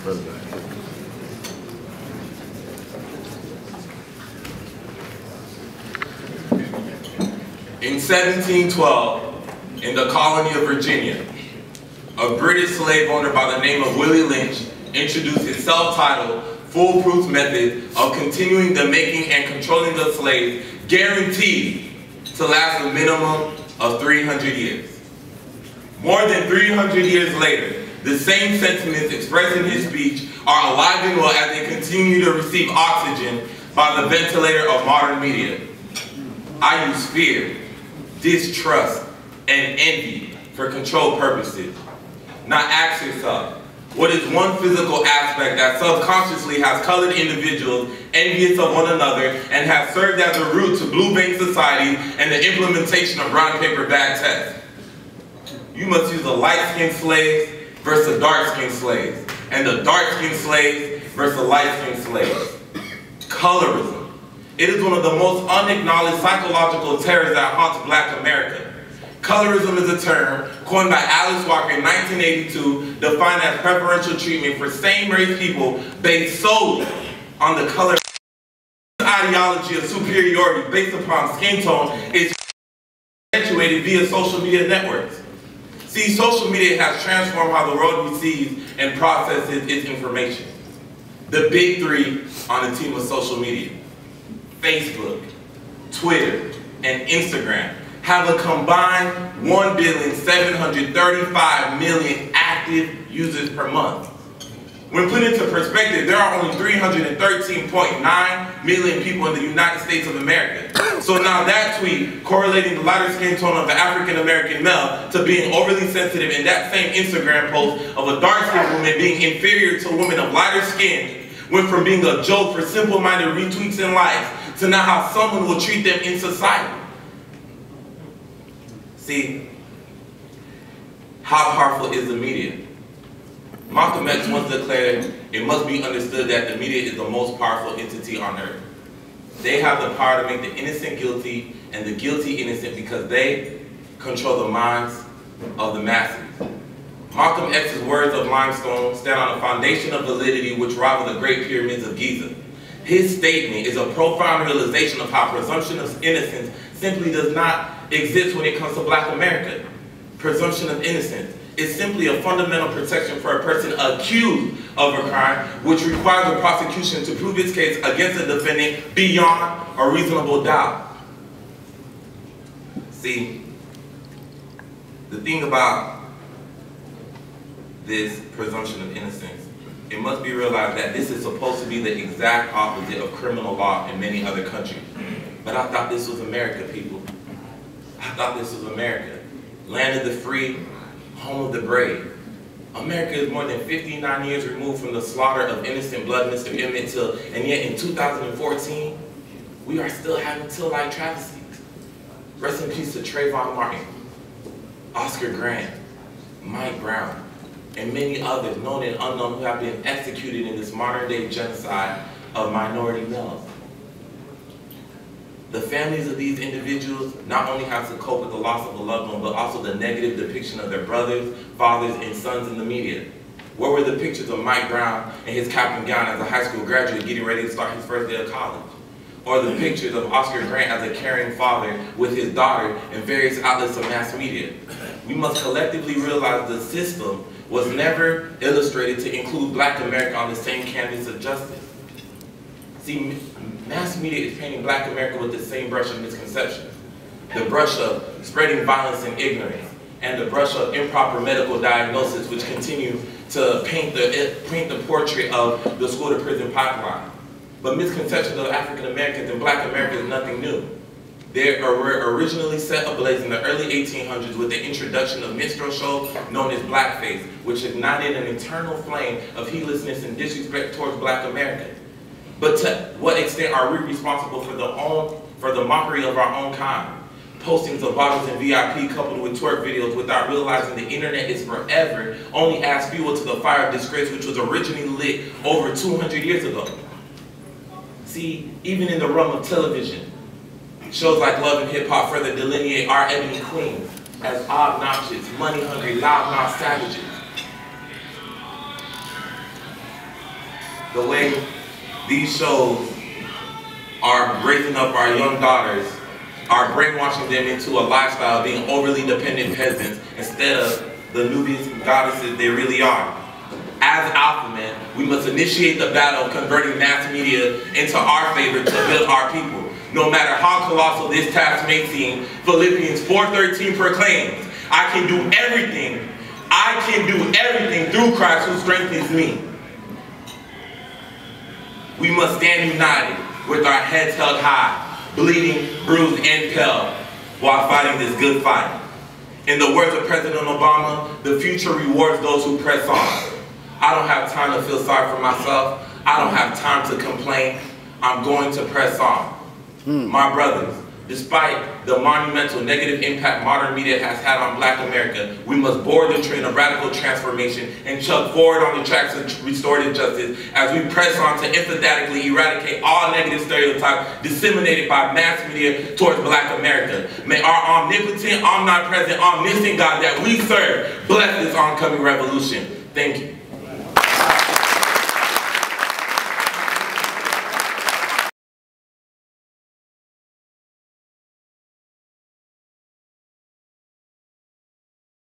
In 1712, in the colony of Virginia, a British slave owner by the name of Willie Lynch introduced his self-titled, foolproof method of continuing the making and controlling the slaves, guaranteed to last a minimum of 300 years. More than 300 years later, the same sentiments expressed in his speech are alive and well as they continue to receive oxygen by the ventilator of modern media. I use fear, distrust, and envy for control purposes. Now ask yourself, what is one physical aspect that subconsciously has colored individuals envious of one another and has served as a root to blue vein society and the implementation of brown paper bag tests? You must use the light-skinned slaves versus the dark-skinned slaves, and the dark-skinned slaves versus the light-skinned slaves. Colorism. It is one of the most unacknowledged psychological terrors that haunts Black America. Colorism is a term coined by Alice Walker in 1982, defined as preferential treatment for same-race people based solely on the color. This ideology of superiority based upon skin tone is perpetuated via social media networks. See, social media has transformed how the world receives and processes its information. The big three on the team of social media, Facebook, Twitter, and Instagram, have a combined 1,735,000,000 active users per month. When put into perspective, there are only 313.9 million people in the United States of America. So now that tweet correlating the lighter skin tone of the African American male to being overly sensitive in that same Instagram post of a dark skinned woman being inferior to a woman of lighter skin went from being a joke for simple-minded retweets and likes to now how someone will treat them in society. See, how powerful is the media? Malcolm X once declared, it must be understood that the media is the most powerful entity on earth. They have the power to make the innocent guilty and the guilty innocent because they control the minds of the masses. Malcolm X's words of limestone stand on a foundation of validity which rival the Great Pyramids of Giza. His statement is a profound realization of how presumption of innocence simply does not exist when it comes to Black America. Presumption of innocence is simply a fundamental protection for a person accused of a crime, which requires the prosecution to prove its case against the defendant beyond a reasonable doubt. See, the thing about this presumption of innocence, it must be realized that this is supposed to be the exact opposite of criminal law in many other countries. But I thought this was America, people. I thought this was America. Land of the free, home of the brave. America is more than 59 years removed from the slaughter of innocent blood, Mr. M.Ed, and yet in 2014, we are still having till-like travesties. Rest in peace to Trayvon Martin, Oscar Grant, Mike Brown, and many others, known and unknown, who have been executed in this modern-day genocide of minority males. The families of these individuals not only have to cope with the loss of a loved one, but also the negative depiction of their brothers, fathers, and sons in the media. Where were the pictures of Mike Brown in his cap and gown as a high school graduate getting ready to start his first day of college? Or the pictures of Oscar Grant as a caring father with his daughter in various outlets of mass media? We must collectively realize the system was never illustrated to include Black America on the same canvas of justice. See, mass media is painting Black America with the same brush of misconception. The brush of spreading violence and ignorance, and the brush of improper medical diagnosis, which continue to paint the portrait of the school to prison pipeline. But misconceptions of African Americans and Black America is nothing new. They were originally set ablaze in the early 1800s with the introduction of minstrel shows known as blackface, which ignited an eternal flame of heedlessness and disrespect towards Black America. But to what extent are we responsible for the mockery of our own kind? Postings of bottles and VIP coupled with twerk videos without realizing the internet is forever only adds fuel to the fire of disgrace which was originally lit over 200 years ago. See, even in the realm of television, shows like Love and Hip Hop further delineate our ebony queens as obnoxious, money-hungry, loud-mouthed savages. the way these shows are raising up our young daughters, are brainwashing them into a lifestyle of being overly dependent peasants instead of the Nubians and goddesses they really are. As alpha men, we must initiate the battle of converting mass media into our favor to build our people. No matter how colossal this task may seem, Philippians 4:13 proclaims, I can do everything through Christ who strengthens me. We must stand united with our heads held high, bleeding, bruised, and pale while fighting this good fight. In the words of President Obama, the future rewards those who press on. I don't have time to feel sorry for myself. I don't have time to complain. I'm going to press on. My brothers, despite the monumental negative impact modern media has had on Black America, we must board the train of radical transformation and chug forward on the tracks of restorative justice as we press on to emphatically eradicate all negative stereotypes disseminated by mass media towards Black America. May our omnipotent, omnipresent, omniscient God that we serve bless this oncoming revolution. Thank you.